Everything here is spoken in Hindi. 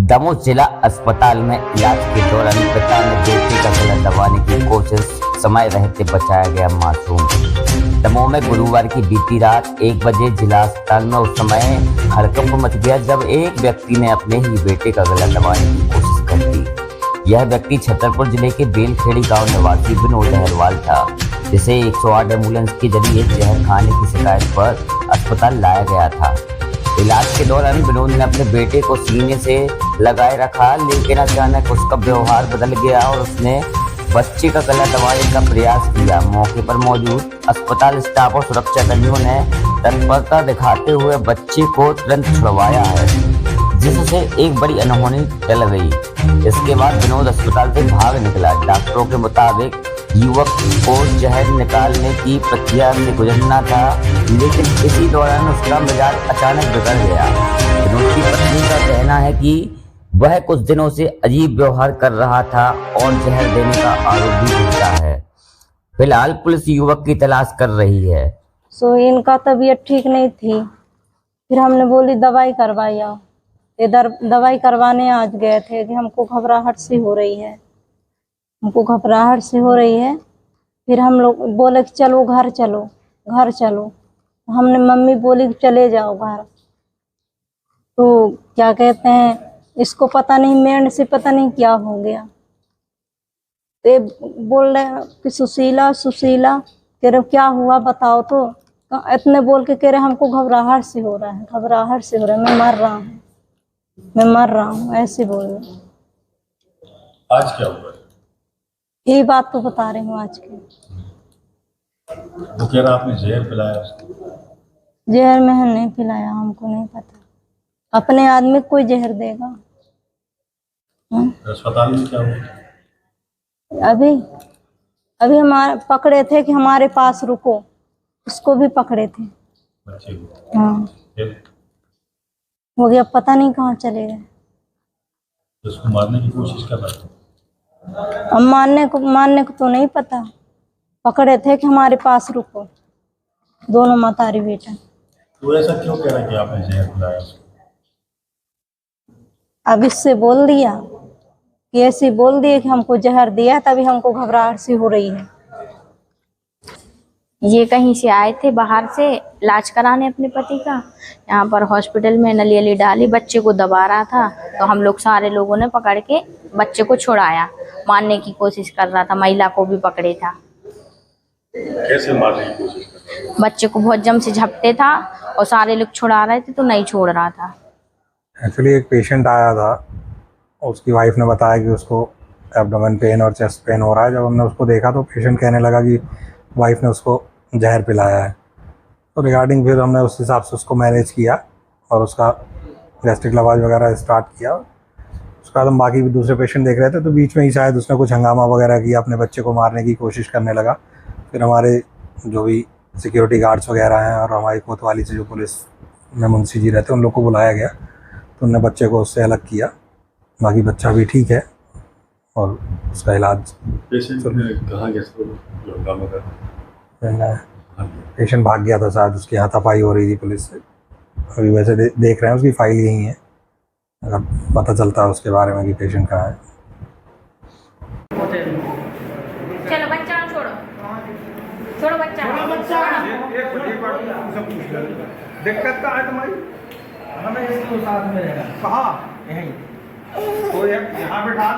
दमोह जिला अस्पताल में इलाज के दौरान पिता ने बेटे का गला दबाने की कोशिश, समय रहते बचाया गया मासूम। दमोह में गुरुवार की बीती रात 1 बजे जिला अस्पताल में उस समय हड़कंप मच गया जब एक व्यक्ति ने अपने ही बेटे का गला दबाने की कोशिश कर दी। यह व्यक्ति छतरपुर जिले के बेलखेड़ी गांव निवासी विनोद अहरवाल था, जिसे 108 एम्बुलेंस के जरिए जहर खाने की शिकायत पर अस्पताल लाया गया था। इलाज के दौरान विनोद ने अपने बेटे को सीने से लगाए रखा, लेकिन अचानक उसका व्यवहार बदल गया और उसने बच्चे का गला दबाने का प्रयास किया। मौके पर मौजूद अस्पताल स्टाफ और सुरक्षा कर्मियों ने तत्परता दिखाते हुए बच्चे को तुरंत छुड़वाया है, जिससे एक बड़ी अनहोनी टल गई। इसके बाद विनोद अस्पताल से भाग निकला। डॉक्टरों के मुताबिक युवक को जहर निकालने की प्रक्रिया से गुजरना था, लेकिन इसी दौरान उसका मिजाज अचानक बिगड़ गया। विनोद की पत्नी का कहना है कि वह कुछ दिनों से अजीब व्यवहार कर रहा था और जहर देने का आरोप भी लगता है। फिलहाल पुलिस युवक की तलाश कर रही है। इनका तबीयत ठीक नहीं थी, फिर हमने बोली दवाई करवाई आओ। इधर दवाई करवाने आज गए थे कि हमको घबराहट सी हो रही है, फिर हम लोग बोले कि चलो घर चलो। हमने मम्मी बोली कि चले जाओ घर। तो क्या कहते हैं, इसको पता नहीं मेंढ से पता नहीं क्या हो गया। तो बोल रहे हैं कि सुशीला कह रहे क्या हुआ बताओ तो। इतने बोल के कह रहे हमको घबराहट से हो रहा है, मैं मर रहा हूँ ऐसे बोल रहे। आज क्या हुआ? यही बात तो बता रही हूँ आज की। वो कह रहा आपने जहर पिलाया उसको? जहर में नहीं पिलाया, हमको नहीं पता। अपने आदमी को कोई जहर देगा? अस्पताल में क्या हुआ? अभी हमारे पकड़े थे कि हमारे पास रुको, उसको भी पकड़े थे बच्चे को। हाँ फिर हो गया, पता नहीं कहाँ चले गए। उसको मारने की कोशिश कर रहा था? अब मारने को तो नहीं पता, पकड़े थे कि हमारे पास रुको, दोनों मतारी बेटा। तो ऐसा क्यों कह रहा है कि आपने जहर पिलाया उसको? अब इससे बोल दिया कि ऐसे बोल दिए कि हमको जहर दिया, तभी हमको घबराहट सी हो रही है। ये कहीं से आए थे बाहर से इलाज कराने अपने पति का, यहाँ पर हॉस्पिटल में नली डाली, बच्चे को दबा रहा था। तो हम लोग सारे लोगों ने पकड़ के बच्चे को छुड़ाया, मारने की कोशिश कर रहा था, महिला को भी पकड़े था। कैसे मारने की कोशिश कर रहा था? बच्चे को बहुत जम से झपटे था और सारे लोग छुड़ा रहे थे तो नहीं छोड़ रहा था। एक्चुअली एक पेशेंट आया था, उसकी वाइफ ने बताया कि उसको एब्डोमेन पेन और चेस्ट पेन हो रहा है। जब हमने उसको देखा तो पेशेंट कहने लगा कि वाइफ ने उसको जहर पिलाया है। तो रिगार्डिंग फिर हमने उस हिसाब से उसको मैनेज किया और उसका गैस्ट्रिक लवाज वगैरह स्टार्ट किया। उसके बाद हम बाकी भी दूसरे पेशेंट देख रहे थे, तो बीच में ही शायद उसने कुछ हंगामा वगैरह किया, अपने बच्चे को मारने की कोशिश करने लगा। फिर हमारे जो भी सिक्योरिटी गार्ड्स वगैरह हैं और हमारी कोतवाली से जो पुलिस में मुंशी जी रहते हैं, उन लोग को बुलाया गया, तो उनने बच्चे को उससे अलग किया। बाकी बच्चा भी ठीक है और उसका इलाज। पेशेंट कहाँ गया? पेशेंट भाग गया था, शायद उसकी हाथापाई हो रही थी पुलिस से। अभी वैसे देख रहे हैं, उसकी फाइल यही है, अगर पता चलता है उसके बारे में कि पेशेंट कहाँ है। चलो बच्चा छोड़ो बच्चा। दिक्कत का है तुम्हारी? हमें इसको साथ में रहना। कहाँ? यहीं। तो यहाँ बैठा